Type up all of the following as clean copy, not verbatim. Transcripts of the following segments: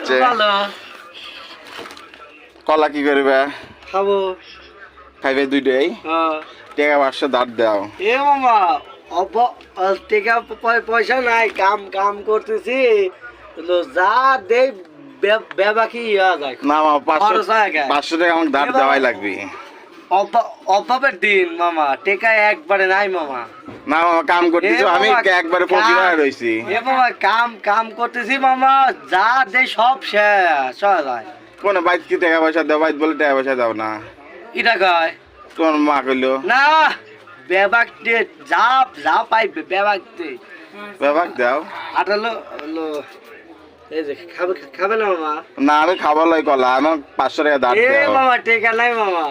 যাচ্ছে ভালো কলা কি করবে খাবো খাইবে দুইটাই হ্যাঁ টাকা 500 দাঁড় দাও এ মামা টাকা পয়সা নাই কাম কাম করতেছি যা দে বেবাকি ইয়া যায় না মামা খরচ হয় কে? 500 টাকা আমাকে দাঁড় দেওয়াই লাগবে অভাবের দিন মামা টেকা একবারে নাই মামা না মামা কাম করতেছো এ আমি বাবা, একবারে ফকির হয়ে রইছি এ মামা কাম কাম করতেছি মামা যা দে সব শেষ হয়ে যায় কোন বাইক কি টাকা পয়সা দাও বাইক বলে টাকা পয়সা দাও না এটা কয় তোমার মা কইলো না বেবাক দে যা যা পাইবে বেবাক দে বাবাক দাও আটালো হলো এই যে খাবে খাবে না মামা না আমি খাবার লই কলা আমার 500 টাকা দাঁড় এ দাও মামা টেকা নাই মামা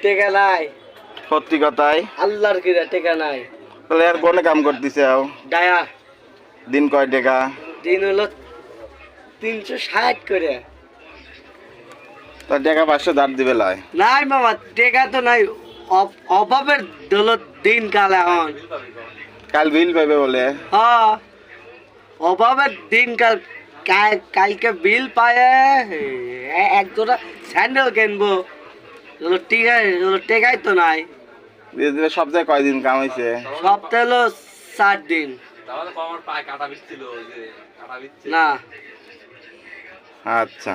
টেকা নাই সত্যি কথাই আল্লাহর কিরা টেকা নাই তাহলে আর কোনে কাম করতেছে ডায়া দিন কয় টাকা দিন হলো 360 করে তার টাকা 500 দাঁড় দিবে লাই নাই মামা টেকা তো নাই অভাবের দৌলত দিন কাল এখন কাল বিল পাবে বলে হ্যাঁ অভাবের দিন কাল কালকে বিল পায় এক জোড়া স্যান্ডেল কিনবো টেকাই তো নাই দিয়ে দিবে সপ্তাহে কয়দিন কামাইছে সপ্তাহে হলো 4 দিন না আচ্ছা